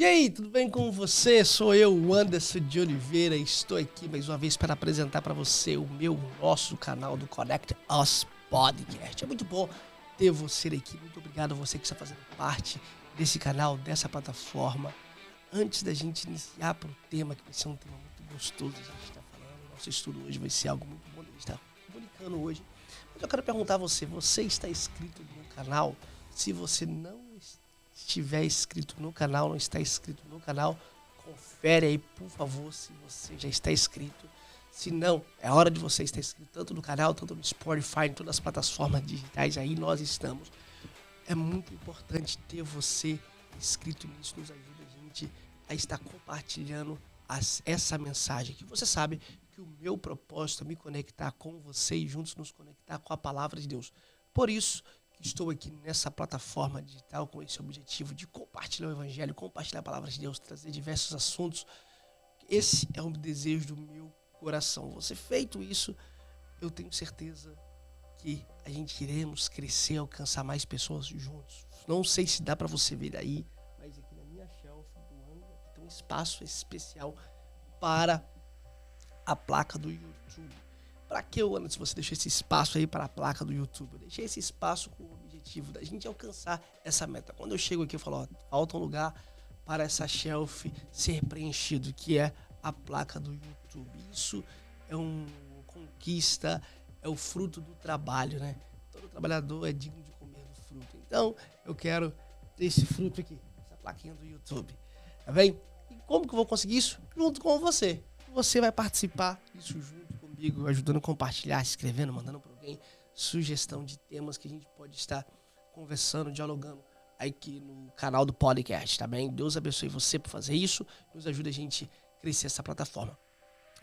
E aí, tudo bem com você? Sou eu, o Anderson de Oliveira, e estou aqui mais uma vez para apresentar para você o nosso canal do Connect Us Podcast. É muito bom ter você aqui, muito obrigado a você que está fazendo parte desse canal, dessa plataforma. Antes da gente iniciar para o tema, que vai ser um tema muito gostoso, a gente está falando, nosso estudo hoje vai ser algo muito bom, a gente está comunicando hoje. Mas eu quero perguntar a você, você está inscrito no canal? Se você não estiver inscrito no canal, não está inscrito no canal, confere aí, por favor, se você já está inscrito. Se não, é hora de você estar inscrito tanto no canal, tanto no Spotify, em todas as plataformas digitais, aí nós estamos. É muito importante ter você inscrito nisso, nos ajuda a gente a estar compartilhando essa mensagem, que você sabe que o meu propósito é me conectar com você e juntos nos conectar com a palavra de Deus. Por isso, estou aqui nessa plataforma digital com esse objetivo de compartilhar o Evangelho, compartilhar a palavra de Deus, trazer diversos assuntos. Esse é um desejo do meu coração. Você feito isso, eu tenho certeza que a gente iremos crescer, alcançar mais pessoas juntos. Não sei se dá para você ver aí, mas aqui na minha shelf do ângulo tem um espaço especial para a placa do YouTube. Para que, Anderson, você deixou esse espaço aí para a placa do YouTube? Eu deixei esse espaço com o objetivo da gente alcançar essa meta. Quando eu chego aqui, eu falo, ó, falta um lugar para essa shelf ser preenchido, que é a placa do YouTube. Isso é uma conquista, é o fruto do trabalho, né? Todo trabalhador é digno de comer do fruto. Então, eu quero ter esse fruto aqui, essa plaquinha do YouTube. Tá bem? E como que eu vou conseguir isso? Junto com você. Você vai participar disso junto comigo, ajudando a compartilhar, escrevendo, mandando para alguém sugestão de temas que a gente pode estar conversando, dialogando aqui no canal do podcast, tá bem? Deus abençoe você por fazer isso, nos ajuda a gente a crescer essa plataforma.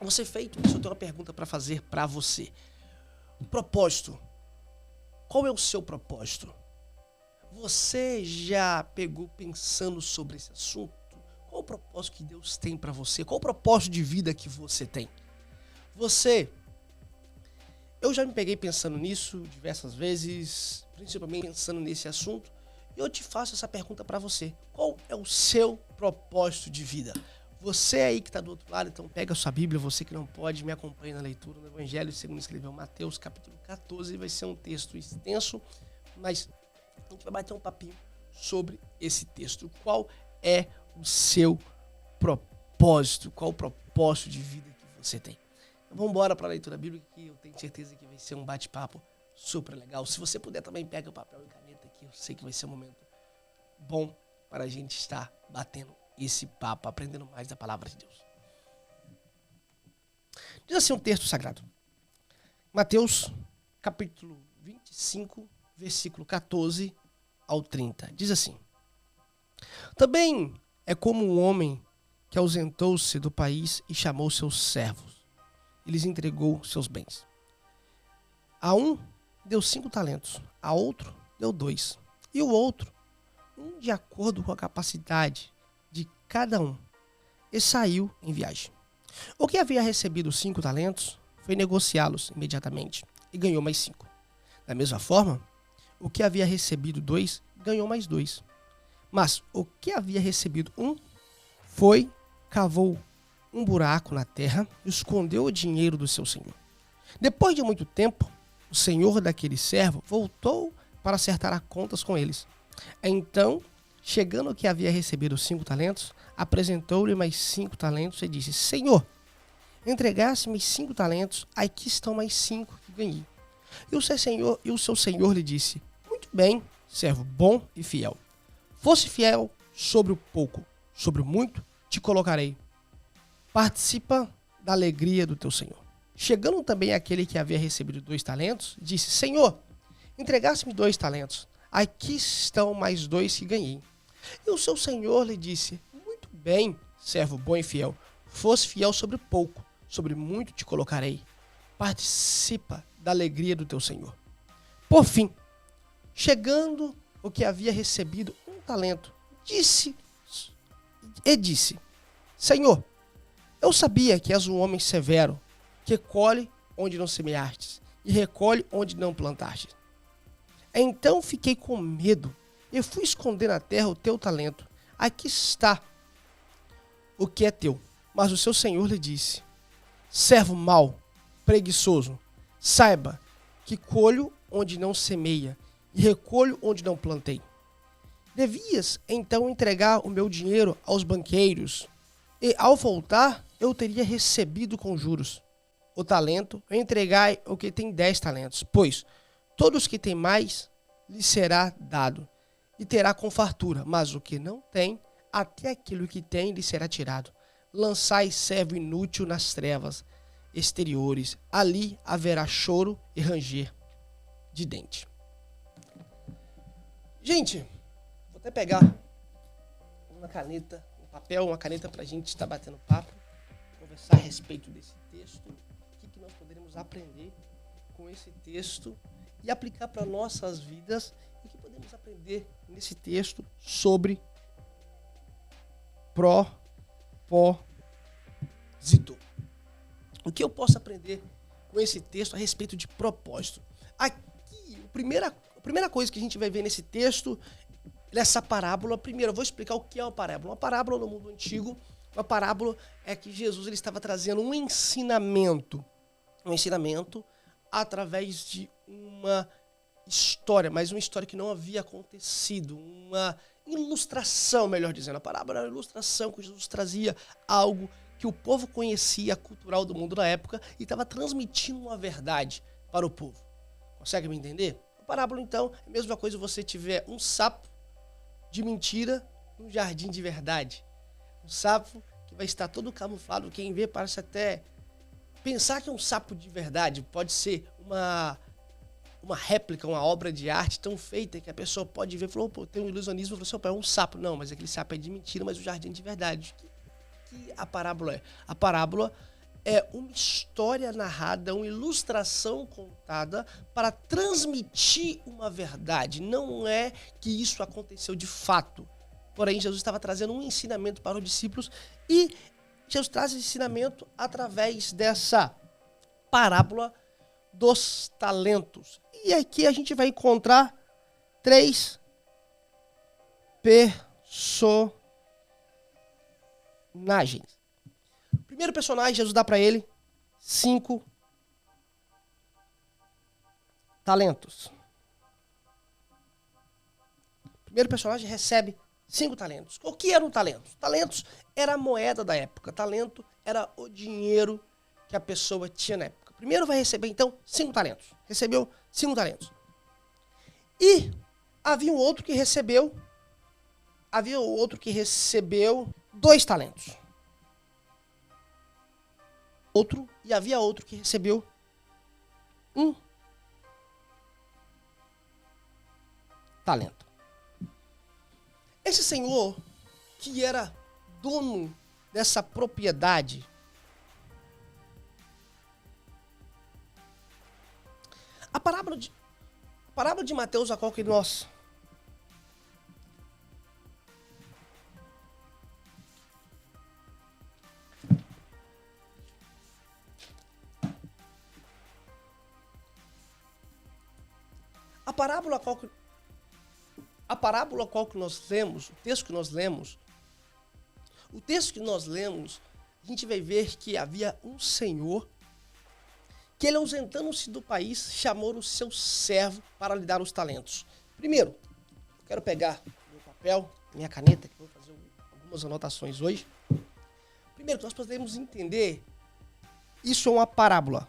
Você feito isso, eu tenho uma pergunta para fazer para você. O propósito. Qual é o seu propósito? Você já pegou pensando sobre esse assunto? Qual o propósito que Deus tem para você? Qual o propósito de vida que você tem? Eu já me peguei pensando nisso diversas vezes, principalmente pensando nesse assunto, e eu te faço essa pergunta para você. Qual é o seu propósito de vida? Você aí que está do outro lado, então pega a sua Bíblia, você que não pode, me acompanhe na leitura do Evangelho segundo escreveu Mateus, capítulo 14, vai ser um texto extenso, mas a gente vai bater um papinho sobre esse texto. Qual é o seu propósito? Qual o propósito de vida que você tem? Vamos embora para a leitura bíblica, que eu tenho certeza que vai ser um bate-papo super legal. Se você puder também, pega o papel e caneta aqui. Eu sei que vai ser um momento bom para a gente estar batendo esse papo, aprendendo mais da palavra de Deus. Diz assim um texto sagrado. Mateus, capítulo 25, versículo 14 ao 30. Diz assim. Também é como um homem que ausentou-se do país e chamou seus servos. E lhes entregou seus bens. A um deu 5 talentos, a outro deu 2, e o outro, um de acordo com a capacidade de cada um, e saiu em viagem. O que havia recebido 5 talentos foi negociá-los imediatamente, e ganhou mais 5. Da mesma forma, o que havia recebido 2, ganhou mais 2. Mas o que havia recebido 1, cavou um buraco na terra e escondeu o dinheiro do seu senhor. Depois de muito tempo, o senhor daquele servo voltou para acertar as contas com eles. Então, chegando o que havia recebido 5 talentos, apresentou-lhe mais 5 talentos e disse: Senhor, entregaste-me 5 talentos, aqui estão mais 5 que ganhei. E o seu senhor lhe disse: Muito bem, servo bom e fiel. Fosse fiel sobre o pouco, sobre o muito te colocarei. Participa da alegria do teu senhor. Chegando também aquele que havia recebido 2 talentos, disse: Senhor, entregaste-me 2 talentos. Aqui estão mais 2 que ganhei. E o seu senhor lhe disse: Muito bem, servo bom e fiel. Fosse fiel sobre pouco, sobre muito te colocarei. Participa da alegria do teu senhor. Por fim, chegando o que havia recebido 1 talento, disse: Senhor, eu sabia que és um homem severo, que colhe onde não semeastes e recolhe onde não plantastes. Então fiquei com medo e fui esconder na terra o teu talento. Aqui está, o que é teu. Mas o seu senhor lhe disse: servo mau, preguiçoso, saiba que colho onde não semeia e recolho onde não plantei. Devias então entregar o meu dinheiro aos banqueiros, e ao voltar eu teria recebido com juros. O talento eu entregai ao que tem 10 talentos, pois todos que têm mais lhe será dado, e terá com fartura, mas o que não tem, até aquilo que tem lhe será tirado. Lançai servo inútil nas trevas exteriores, ali haverá choro e ranger de dente. Gente, vou até pegar uma caneta, um papel, uma caneta para a gente estar batendo papo, conversar a respeito desse texto, o que nós poderemos aprender com esse texto e aplicar para nossas vidas, e que podemos aprender nesse texto sobre propósito. O que eu posso aprender com esse texto a respeito de propósito? Aqui, a primeira coisa que a gente vai ver nesse texto, nessa parábola, primeiro eu vou explicar o que é uma parábola. Uma parábola no mundo antigo, uma parábola é que Jesus ele estava trazendo um ensinamento através de uma história, mas uma história que não havia acontecido, uma ilustração, melhor dizendo. A parábola era uma ilustração que Jesus trazia algo que o povo conhecia, cultural do mundo na época, e estava transmitindo uma verdade para o povo. Consegue me entender? A parábola, então, é a mesma coisa você tiver um sapo de mentira num jardim de verdade. Um sapo que vai estar todo camuflado, quem vê parece até pensar que é um sapo de verdade. Pode ser uma réplica, uma obra de arte tão feita que a pessoa pode ver e falar, pô, tem um ilusionismo, e falou, é um sapo. Não, mas aquele sapo é de mentira, mas o jardim é de verdade. Que a parábola é? A parábola é uma história narrada, uma ilustração contada para transmitir uma verdade. Não é que isso aconteceu de fato. Porém, Jesus estava trazendo um ensinamento para os discípulos, e Jesus traz esse ensinamento através dessa parábola dos talentos. E aqui a gente vai encontrar 3 personagens. O primeiro personagem, Jesus dá para ele 5 talentos. O primeiro personagem recebe 5 talentos. O que era um talento? Talentos era a moeda da época. Talento era o dinheiro que a pessoa tinha na época. Primeiro vai receber, então, 5 talentos. Recebeu 5 talentos. E havia um outro que recebeu 2 talentos. Havia outro que recebeu 1 talento. Esse senhor, que era dono dessa propriedade, a parábola de Mateus, a qual que nós a parábola qual que nós lemos, o texto que nós lemos, a gente vai ver que havia um senhor que ele, ausentando-se do país, chamou o seu servo para lhe dar os talentos. Primeiro, eu quero pegar meu papel, minha caneta, que eu vou fazer algumas anotações hoje. Primeiro, nós podemos entender, isso é uma parábola.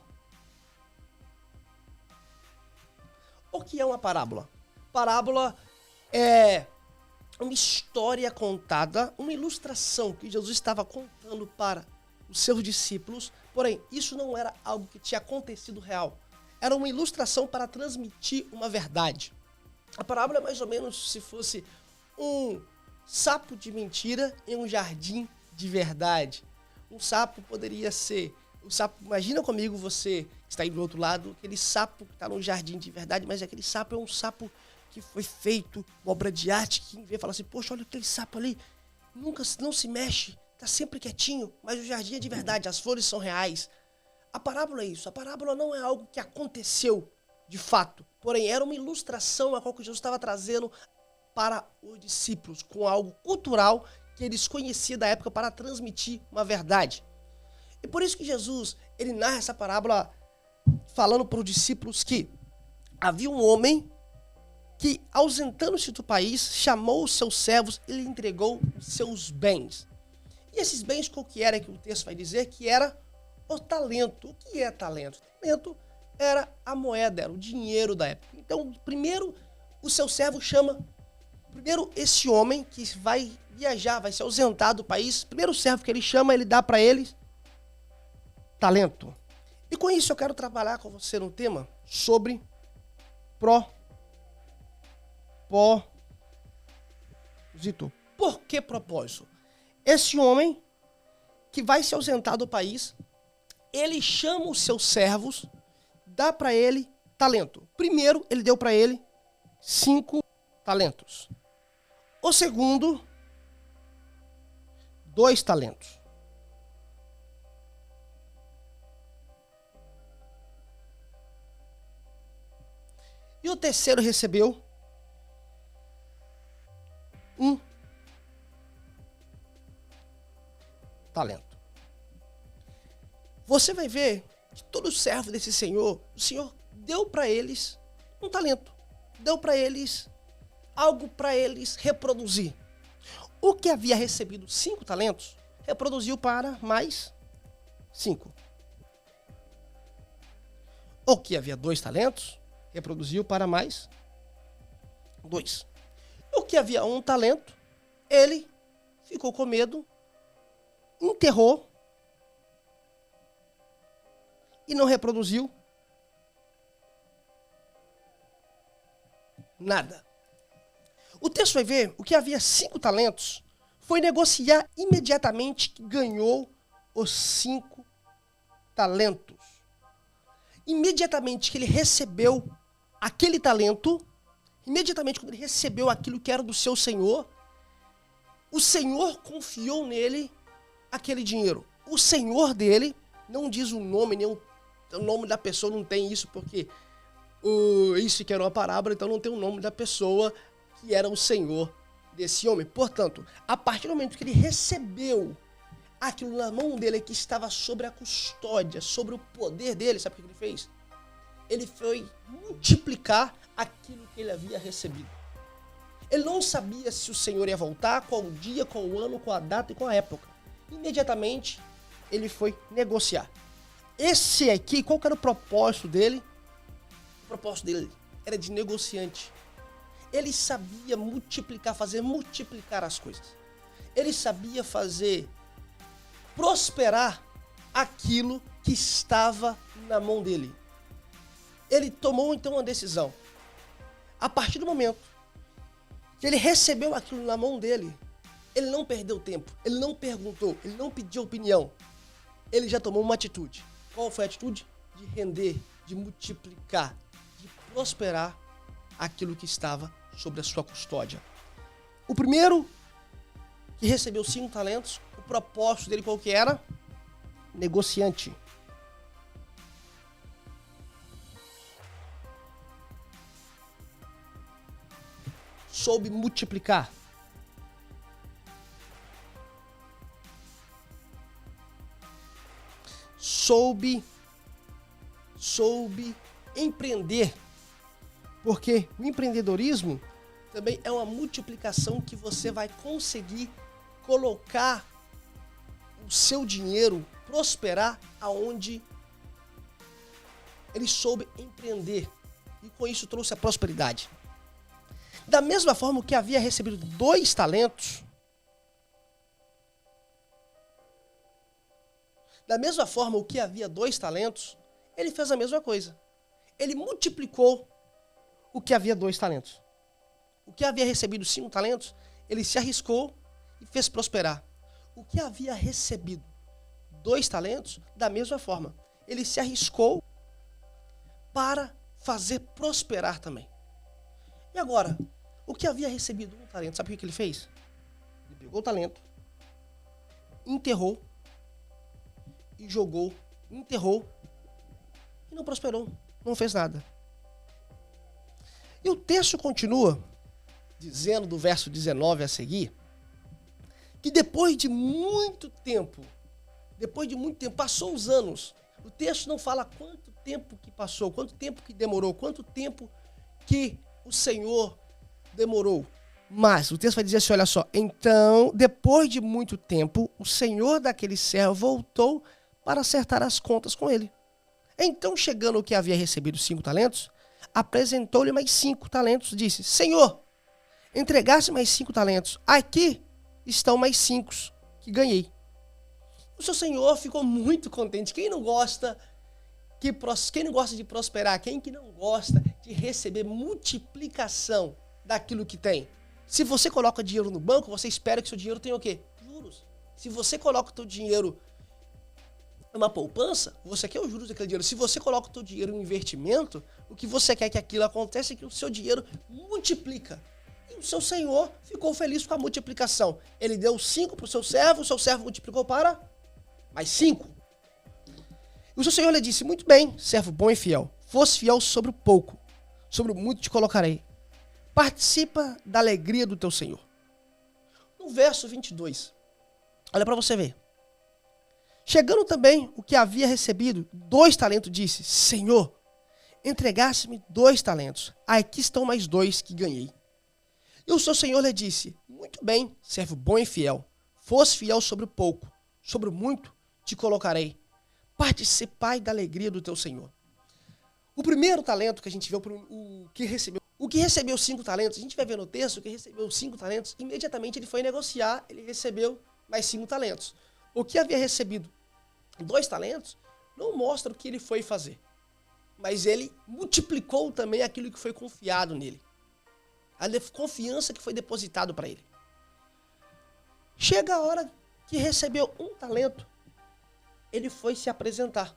O que é uma parábola? Parábola é uma história contada, uma ilustração que Jesus estava contando para os seus discípulos, porém, isso não era algo que tinha acontecido real. Era uma ilustração para transmitir uma verdade. A parábola é mais ou menos se fosse um sapo de mentira em um jardim de verdade. Um sapo poderia ser... imagina comigo você que está aí do outro lado, aquele sapo que está num jardim de verdade, mas aquele sapo é um sapo que foi feito, uma obra de arte, que quem vê fala assim, poxa, olha aquele sapo ali, não se mexe, está sempre quietinho, mas o jardim é de verdade, as flores são reais. A parábola é isso, a parábola não é algo que aconteceu de fato, porém era uma ilustração a qual que Jesus estava trazendo para os discípulos, com algo cultural que eles conheciam da época para transmitir uma verdade. E por isso que Jesus, ele narra essa parábola falando para os discípulos que havia um homem que, ausentando-se do país, chamou os seus servos e lhe entregou os seus bens. E esses bens, qual que era que o texto vai dizer? Que era o talento. O que é talento? Talento era a moeda, era o dinheiro da época. Então, primeiro, o seu servo chama, primeiro esse homem que vai viajar, vai se ausentar do país, primeiro servo que ele chama, ele dá para ele talento. E com isso eu quero trabalhar com você no tema sobre propósito. Por que propósito? Esse homem que vai se ausentar do país, ele chama os seus servos, dá para ele talento. Primeiro, ele deu para ele 5 talentos. O segundo, 2 talentos. E o terceiro recebeu 1 talento. Você vai ver que todo servo desse Senhor, o Senhor deu para eles um talento. Deu para eles algo para eles reproduzir. O que havia recebido 5 talentos, reproduziu para mais 5. O que havia 2 talentos, reproduziu para mais 2. O que havia 1 talento, ele ficou com medo, enterrou e não reproduziu nada. O texto vai ver, o que havia 5 talentos, foi negociar imediatamente que ganhou os 5 talentos. Imediatamente que ele recebeu aquele talento, imediatamente quando ele recebeu aquilo que era do seu senhor, o Senhor confiou nele aquele dinheiro. O senhor dele não diz o nome, nem o nome da pessoa, não tem isso, porque isso que era uma parábola, então não tem o nome da pessoa que era o senhor desse homem. Portanto, a partir do momento que ele recebeu aquilo na mão dele que estava sobre a custódia, sobre o poder dele, sabe o que ele fez? Ele foi multiplicar aquilo que ele havia recebido. Ele não sabia se o Senhor ia voltar, qual o dia, qual o ano, qual a data e qual a época. Imediatamente, ele foi negociar. Esse aqui, qual que era o propósito dele? O propósito dele era de negociante. Ele sabia multiplicar, fazer multiplicar as coisas. Ele sabia fazer prosperar aquilo que estava na mão dele. Ele tomou então uma decisão. A partir do momento que ele recebeu aquilo na mão dele, ele não perdeu tempo, ele não perguntou, ele não pediu opinião. Ele já tomou uma atitude. Qual foi a atitude? De render, de multiplicar, de prosperar aquilo que estava sobre a sua custódia. O primeiro que recebeu 5 talentos, o propósito dele qual que era? Negociante. Soube multiplicar. Soube empreender. Porque o empreendedorismo também é uma multiplicação que você vai conseguir colocar o seu dinheiro, prosperar aonde ele soube empreender. E com isso trouxe a prosperidade. Da mesma forma que havia recebido 2 talentos, da mesma forma o que havia 2 talentos, ele fez a mesma coisa. Ele multiplicou o que havia 2 talentos. O que havia recebido 5 talentos, ele se arriscou e fez prosperar. O que havia recebido 2 talentos, da mesma forma, ele se arriscou para fazer prosperar também. E agora, o que havia recebido 1 talento, sabe o que ele fez? Ele pegou o talento, enterrou e jogou, enterrou e não prosperou, não fez nada. E o texto continua dizendo, do verso 19 a seguir, que depois de muito tempo, passou os anos, o texto não fala quanto tempo que passou, quanto tempo que demorou, quanto tempo que o Senhor demorou. Mas o texto vai dizer assim, olha só, então, depois de muito tempo, o Senhor daquele servo voltou para acertar as contas com ele. Então, chegando o que havia recebido 5 talentos, apresentou-lhe mais 5 talentos, disse, Senhor, entregasse mais 5 talentos, aqui estão mais 5 que ganhei. O seu senhor ficou muito contente. Quem não gosta de prosperar? Quem que não gosta de receber multiplicação daquilo que tem? Se você coloca dinheiro no banco, você espera que seu dinheiro tenha o quê? Juros. Se você coloca o seu dinheiro numa poupança, você quer os juros daquele dinheiro. Se você coloca o seu dinheiro em investimento, o que você quer que aquilo aconteça é que o seu dinheiro multiplica. E o seu senhor ficou feliz com a multiplicação. Ele deu 5 para o seu servo multiplicou para mais 5. E o seu senhor lhe disse, muito bem, servo bom e fiel. Fosse fiel sobre o pouco, sobre o muito te colocarei. Participa da alegria do teu senhor. No verso 22, olha para você ver. Chegando também o que havia recebido 2 talentos, disse, Senhor, entregasse-me 2 talentos. Aqui estão mais 2 que ganhei. E o seu senhor lhe disse, muito bem, servo bom e fiel. Fosse fiel sobre o pouco, sobre o muito te colocarei. Participai da alegria do teu senhor. O primeiro talento que a gente vê, o que recebeu 5 talentos, a gente vai ver no texto que recebeu 5 talentos, imediatamente ele foi negociar, ele recebeu mais 5 talentos. O que havia recebido 2 talentos não mostra o que ele foi fazer, mas ele multiplicou também aquilo que foi confiado nele. A confiança que foi depositado para ele. Chega a hora que recebeu 1 talento, ele foi se apresentar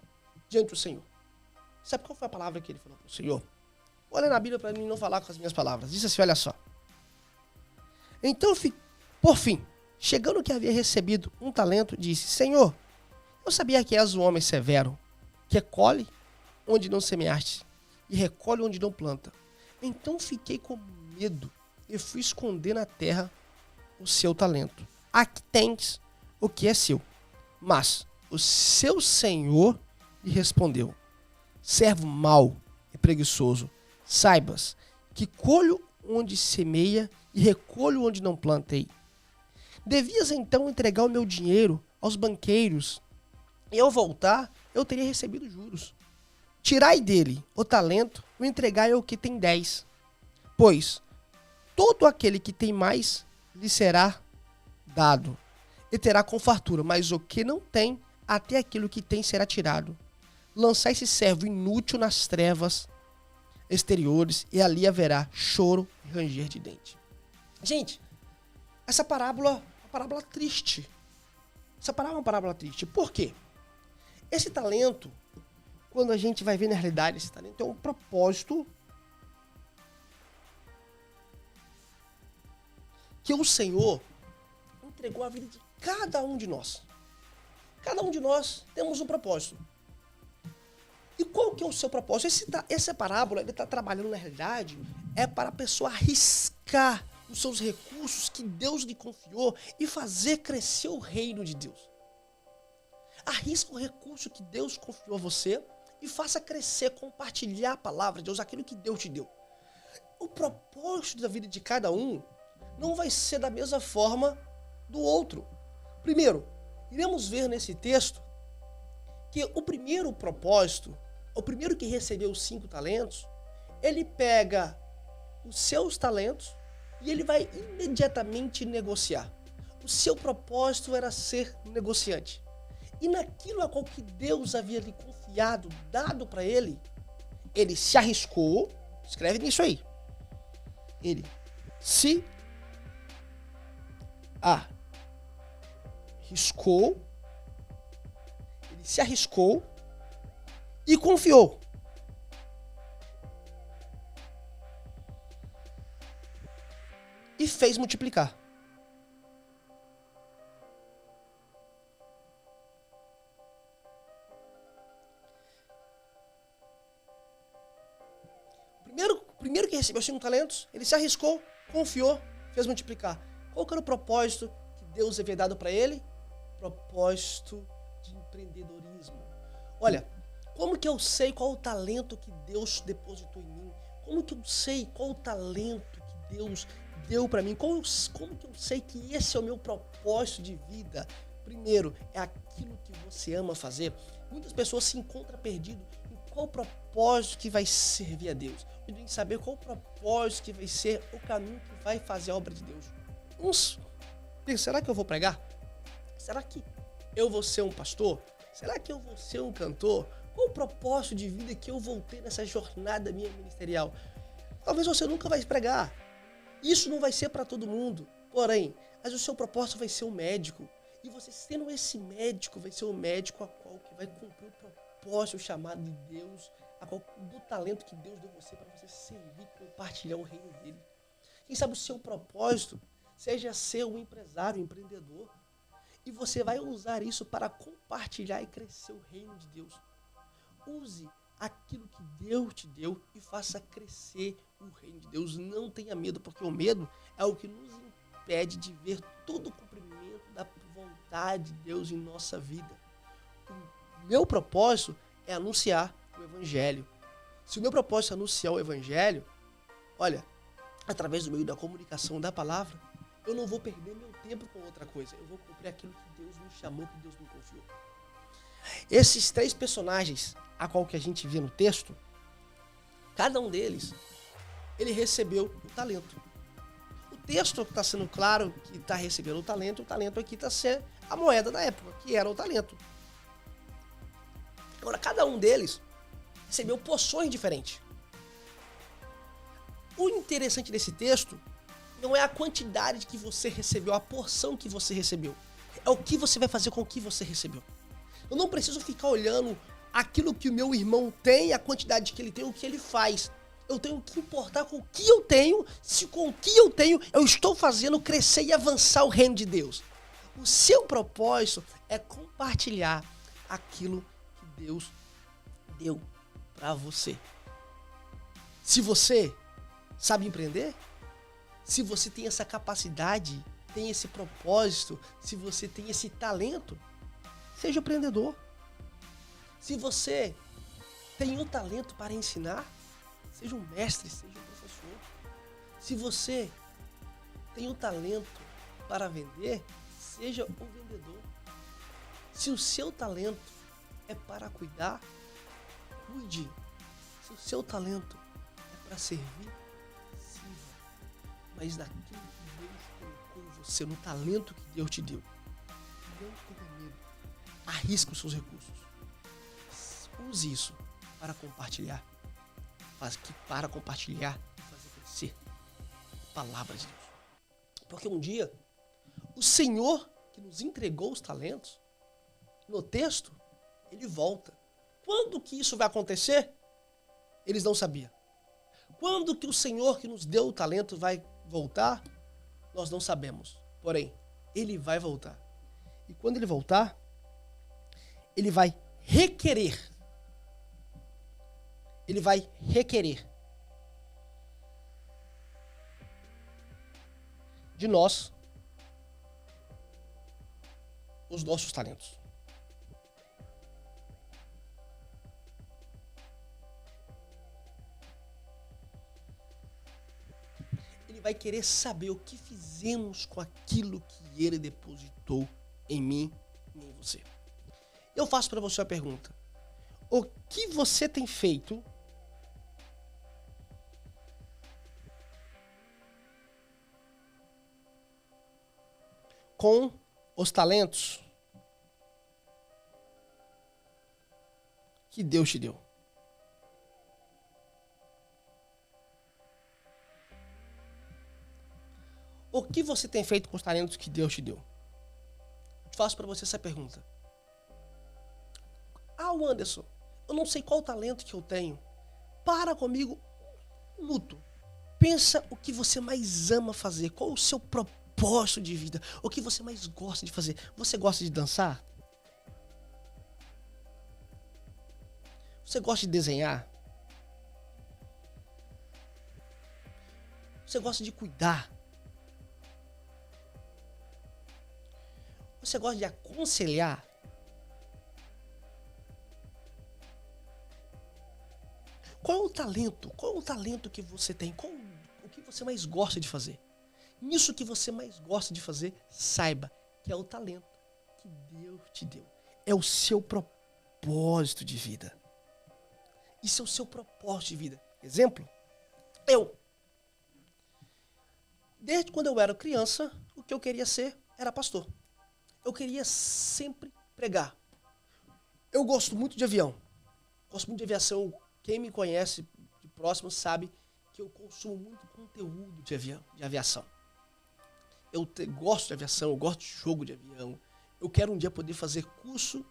diante do Senhor. Sabe qual foi a palavra que ele falou para o Senhor? Olha na Bíblia para mim não falar com as minhas palavras. Disse assim, olha só. Então, por fim, chegando que havia recebido 1 talento, disse, Senhor, eu sabia que és um homem severo, que colhe onde não semeaste e recolhe onde não planta. Então fiquei com medo e fui esconder na terra o seu talento. Aqui tens o que é seu. Mas o seu senhor lhe respondeu, servo mau e preguiçoso, saibas que colho onde semeia e recolho onde não plantei. Devias então entregar o meu dinheiro aos banqueiros, e ao voltar eu teria recebido juros. Tirai dele o talento, o entregai ao que tem 10. Pois todo aquele que tem mais lhe será dado, e terá com fartura, mas o que não tem, até aquilo que tem será tirado. Lançai esse servo inútil nas trevas exteriores, e ali haverá choro e ranger de dente. Gente, essa parábola é uma parábola triste. Essa parábola é uma parábola triste. Por quê? Esse talento, quando a gente vai ver na realidade, esse talento é um propósito que o Senhor entregou a vida de cada um de nós. Cada um de nós temos um propósito. E qual que é o seu propósito? Essa parábola, ele está trabalhando na realidade, é para a pessoa arriscar os seus recursos que Deus lhe confiou e fazer crescer o reino de Deus. Arrisca o recurso que Deus confiou a você e faça crescer, compartilhar a palavra de Deus, aquilo que Deus te deu. O propósito da vida de cada um não vai ser da mesma forma do outro. Primeiro, iremos ver nesse texto que o primeiro propósito, o primeiro que recebeu os 5 talentos, ele pega os seus talentos e ele vai imediatamente negociar. O seu propósito era ser negociante. E naquilo a qual que Deus havia lhe confiado, dado para ele se arriscou, escreve nisso aí, ele se arriscou e confiou. E fez multiplicar. Primeiro que recebeu 5 talentos, ele se arriscou, confiou, fez multiplicar. Qual que era o propósito que Deus havia dado para ele? Propósito de empreendedorismo. Olha, como que eu sei qual o talento que Deus depositou em mim? Como que eu sei qual o talento que Deus deu para mim? Como que eu sei que esse é o meu propósito de vida? Primeiro, é aquilo que você ama fazer. Muitas pessoas se encontram perdidas em qual propósito que vai servir a Deus. Em saber qual propósito que vai ser o caminho que vai fazer a obra de Deus. Uns pensam, será que eu vou pregar? Será que eu vou ser um pastor? Será que eu vou ser um cantor? Qual o propósito de vida que eu vou ter nessa jornada minha ministerial? Talvez você nunca vai pregar. Isso não vai ser para todo mundo. Porém, mas o seu propósito vai ser um médico. E você sendo esse médico, vai ser o médico a qual que vai cumprir o propósito, o chamado de Deus, do talento que Deus deu você para você servir, compartilhar o reino dele. Quem sabe o seu propósito seja ser um empresário, um empreendedor. E você vai usar isso para compartilhar e crescer o reino de Deus. Use aquilo que Deus te deu e faça crescer o reino de Deus. Não tenha medo, porque o medo é o que nos impede de ver todo o cumprimento da vontade de Deus em nossa vida. O meu propósito é anunciar o Evangelho. Se o meu propósito é anunciar o Evangelho, olha, através do meio da comunicação da palavra, eu não vou perder meu tempo com outra coisa. Eu vou cumprir aquilo que Deus me chamou, que Deus me confiou. Esses 3 personagens, a qual que a gente vê no texto, cada um deles, ele recebeu o talento. O texto está sendo claro que está recebendo o talento aqui está sendo a moeda da época, que era o talento. Agora, cada um deles recebeu porções diferentes. O interessante desse texto não é a quantidade que você recebeu, a porção que você recebeu. É o que você vai fazer com o que você recebeu. Eu não preciso ficar olhando aquilo que o meu irmão tem, a quantidade que ele tem, o que ele faz. Eu tenho que importar com o que eu tenho, se com o que eu tenho eu estou fazendo crescer e avançar o reino de Deus. O seu propósito é compartilhar aquilo que Deus deu para você. Se você sabe empreender, se você tem essa capacidade, tem esse propósito, se você tem esse talento, seja empreendedor. Se você tem o talento para ensinar, seja um mestre, seja um professor. Se você tem o talento para vender, seja um vendedor. Se o seu talento é para cuidar, cuide. Se o seu talento é para servir, sirva. Mas naquilo que Deus colocou em você, no talento que Deus te deu, não tenha medo. Arrisque os seus recursos. Use isso para compartilhar. Para compartilhar e fazer crescer a palavra de Deus. Porque um dia, o Senhor que nos entregou os talentos, no texto, ele volta. Quando que isso vai acontecer? Eles não sabiam. Quando que o Senhor que nos deu o talento vai voltar? Nós não sabemos. Porém, ele vai voltar. E quando ele voltar, ele vai requerer. Ele vai requerer de nós os nossos talentos. Ele vai querer saber o que fizemos com aquilo que ele depositou em mim e em você. Eu faço para você a pergunta: o que você tem feito com os talentos que Deus te deu? O que você tem feito com os talentos que Deus te deu? Faço para você essa pergunta. Anderson, eu não sei qual talento que eu tenho. Para comigo um minuto. Pensa o que você mais ama fazer. Qual o seu propósito de vida? O que você mais gosta de fazer? Você gosta de dançar? Você gosta de desenhar? Você gosta de cuidar? você gosta de aconselhar? Qual é o talento? Qual é o talento que você tem? O que você mais gosta de fazer? Nisso que você mais gosta de fazer, saiba que é o talento que Deus te deu. É o seu propósito de vida. Isso é o seu propósito de vida. Exemplo, desde quando eu era criança, o que eu queria ser era pastor. Eu queria sempre pregar. Eu gosto muito de avião. Gosto muito de aviação. Quem me conhece de próximo sabe que eu consumo muito conteúdo de aviação. Eu gosto de aviação, eu gosto de jogo de avião. Eu quero um dia poder fazer curso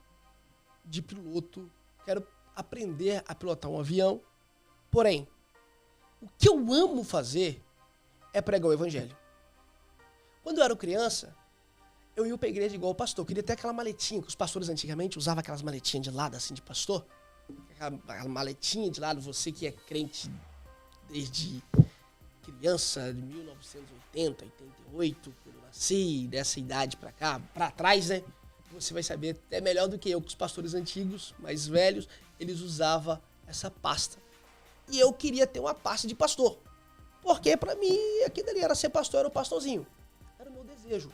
de piloto. Quero aprender a pilotar um avião. Porém, o que eu amo fazer é pregar o evangelho. Quando eu era criança, eu ia pra igreja igual o pastor. Eu queria ter aquela maletinha, que os pastores antigamente usavam aquelas maletinhas de lado, assim, de pastor. Aquela maletinha de lado, você que é crente desde criança, de 1980, 88, quando eu nasci, dessa idade pra cá, pra trás, né? Você vai saber até melhor do que eu, que os pastores antigos, mais velhos, eles usavam essa pasta. E eu queria ter uma pasta de pastor. Porque pra mim, aquilo ali era ser pastor, era o pastorzinho. Era o meu desejo.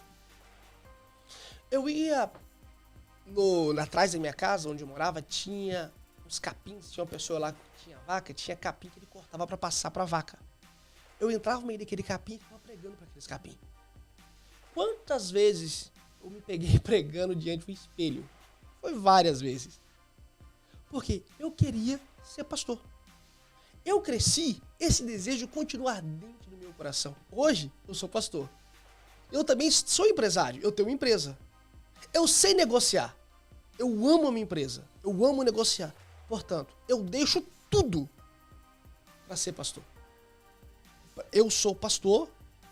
Eu ia atrás da minha casa, onde eu morava, tinha uns capins, tinha uma pessoa lá que tinha vaca, tinha capim que ele cortava pra passar pra vaca. Eu entrava no meio daquele capim e ficava pregando pra aqueles capim. Quantas vezes eu me peguei pregando diante do espelho? Foi várias vezes. Porque eu queria ser pastor. Eu cresci, esse desejo continua ardente no meu coração. Hoje, eu sou pastor. Eu também sou empresário, eu tenho uma empresa. Eu sei negociar. Eu amo a minha empresa. Eu amo negociar. Portanto, eu deixo tudo para ser pastor. Eu sou pastor,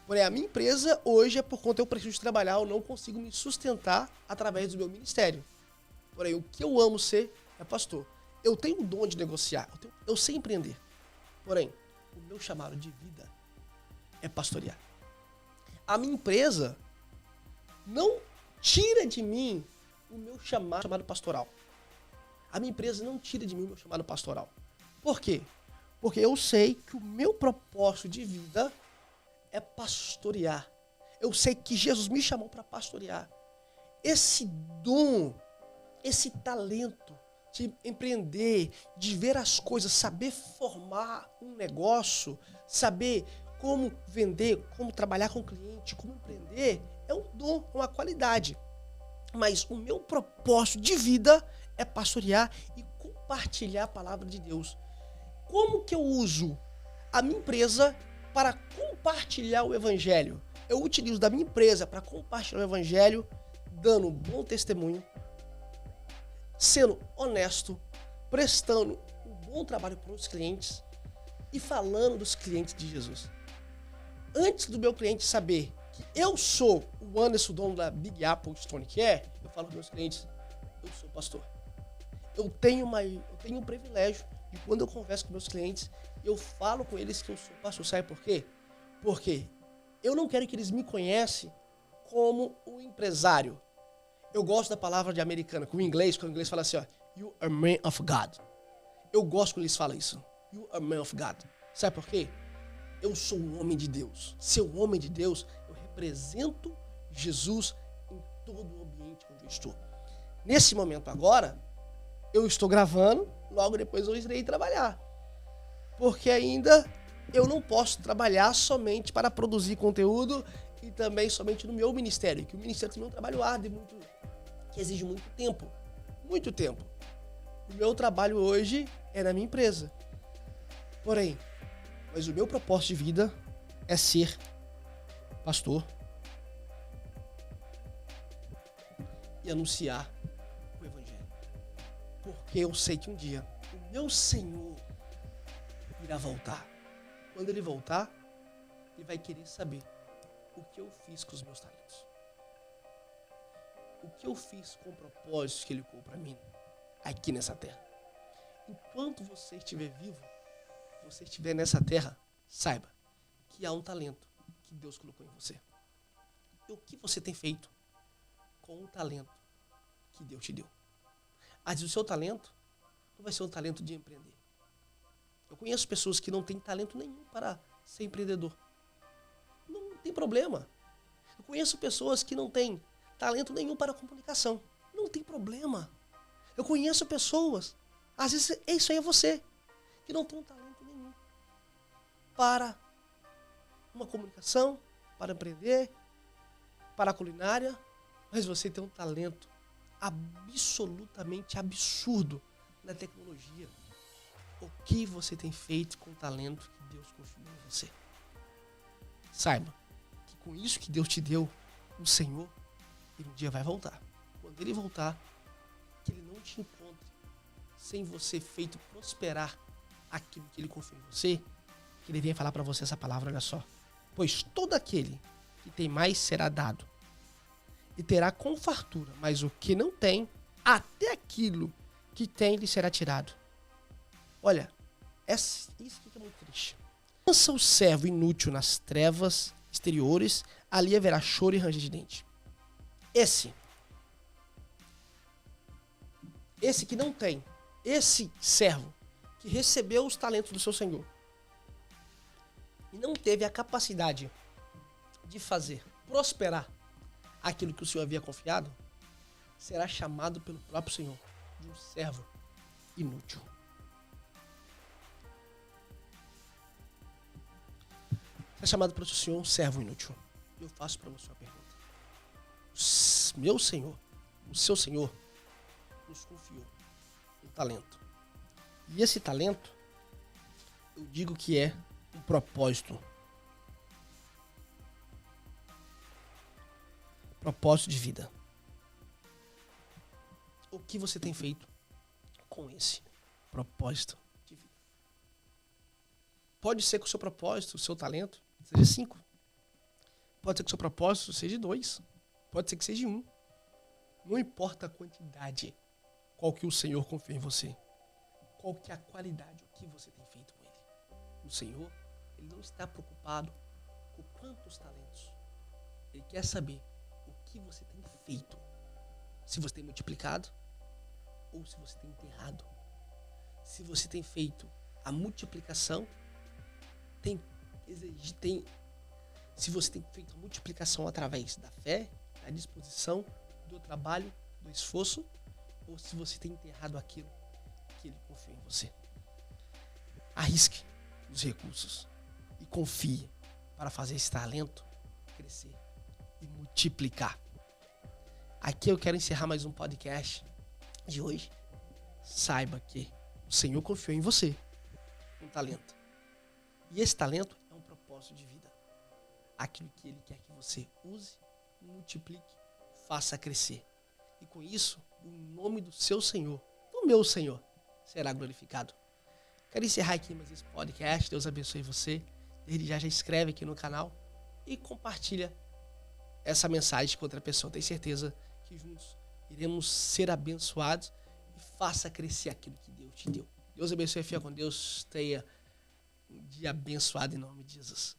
porém a minha empresa hoje é por conta eu preciso trabalhar, eu não consigo me sustentar através do meu ministério. Porém, o que eu amo ser é pastor. Eu tenho o dom de negociar, eu sei empreender. Porém, o meu chamado de vida é pastorear. A minha empresa não tira de mim o meu chamado pastoral. A minha empresa não tira de mim o meu chamado pastoral. Por quê? Porque eu sei que o meu propósito de vida é pastorear. Eu sei que Jesus me chamou para pastorear. Esse dom, esse talento de empreender, de ver as coisas, saber formar um negócio, saber como vender, como trabalhar com o cliente, como empreender, é um dom, uma qualidade. Mas o meu propósito de vida é pastorear e compartilhar a palavra de Deus. Como que eu uso a minha empresa para compartilhar o evangelho? Eu utilizo da minha empresa para compartilhar o evangelho, dando um bom testemunho, sendo honesto, prestando um bom trabalho para os clientes e falando dos clientes de Jesus. Antes do meu cliente saber que eu sou o Anderson, dono da Big Apple Stone Care, eu falo para meus clientes, eu sou pastor. Eu tenho um privilégio de quando eu converso com meus clientes, eu falo com eles que eu sou pastor. Sabe por quê? Porque eu não quero que eles me conheçam como um empresário. Eu gosto da palavra de americana, com o inglês, quando o inglês fala assim, ó, you are man of God. Eu gosto quando eles falam isso. You are man of God. Sabe por quê? Eu sou um homem de Deus. Se eu um homem de Deus, eu represento Jesus em todo o ambiente onde eu estou. Nesse momento agora, eu estou gravando, logo depois eu irei trabalhar. Porque ainda eu não posso trabalhar somente para produzir conteúdo e também somente no meu ministério, que o ministério também é um trabalho árduo, que exige muito tempo. Muito tempo. O meu trabalho hoje é na minha empresa. Porém, mas o meu propósito de vida é ser pastor e anunciar o evangelho. Porque eu sei que um dia o meu Senhor irá voltar. Quando ele voltar, ele vai querer saber o que eu fiz com os meus talentos. O que eu fiz com o propósito que ele colocou para mim aqui nessa terra. Enquanto você estiver vivo, você estiver nessa terra, saiba que há um talento que Deus colocou em você. E o que você tem feito com o talento que Deus te deu. Às vezes o seu talento não vai ser um talento de empreender. Eu conheço pessoas que não têm talento nenhum para ser empreendedor. Não tem problema. Eu conheço pessoas que não têm talento nenhum para comunicação. Não tem problema. Eu conheço pessoas, às vezes isso aí é você, que não tem um talento nenhum para uma comunicação, para empreender, para a culinária, mas você tem um talento absolutamente absurdo na tecnologia. O que você tem feito com o talento que Deus confiou em você? Saiba que com isso que Deus te deu, o Senhor, Ele um dia vai voltar. Quando Ele voltar, que Ele não te encontre sem você feito prosperar aquilo que Ele confiou em você, que Ele venha falar para você essa palavra, olha só. Pois todo aquele que tem mais será dado, e terá com fartura, mas o que não tem, até aquilo que tem lhe será tirado. Olha, isso aqui é muito triste. Lança o servo inútil nas trevas exteriores, ali haverá choro e ranger de dente. Esse que não tem, esse servo que recebeu os talentos do seu Senhor e não teve a capacidade de fazer prosperar aquilo que o Senhor havia confiado, será chamado pelo próprio Senhor de um servo inútil. Será chamado pelo Senhor um servo inútil. Eu faço para você uma pergunta. Meu Senhor, o seu Senhor, nos confiou um talento. E esse talento, eu digo que é um propósito. Propósito de vida. O que você tem feito com esse propósito de vida? Pode ser que o seu propósito, o seu talento, seja 5. Pode ser que o seu propósito seja 2. Pode ser que seja 1. Não importa a quantidade, qual que o Senhor confia em você. Qual que é a qualidade, o que você tem feito com Ele. O Senhor, Ele não está preocupado com quantos talentos. Ele quer saber o que você tem feito. Se você tem multiplicado ou se você tem enterrado. Se você tem feito a multiplicação, se você tem feito a multiplicação através da fé, da disposição, do trabalho, do esforço, ou se você tem enterrado aquilo que Ele confia em você. Arrisque os recursos e confie para fazer esse talento crescer e multiplicar. Aqui eu quero encerrar mais um podcast de hoje. Saiba que o Senhor confiou em você um talento. E esse talento é um propósito de vida. Aquilo que Ele quer que você use, multiplique, faça crescer. E com isso, o nome do seu Senhor, do meu Senhor, será glorificado. Quero encerrar aqui mais esse podcast. Deus abençoe você. Desde já inscreve aqui no canal e compartilha essa mensagem com outra pessoa. Tenho certeza que juntos iremos ser abençoados e faça crescer aquilo que Deus te deu. Deus abençoe, fica com Deus. Tenha um dia abençoado em nome de Jesus.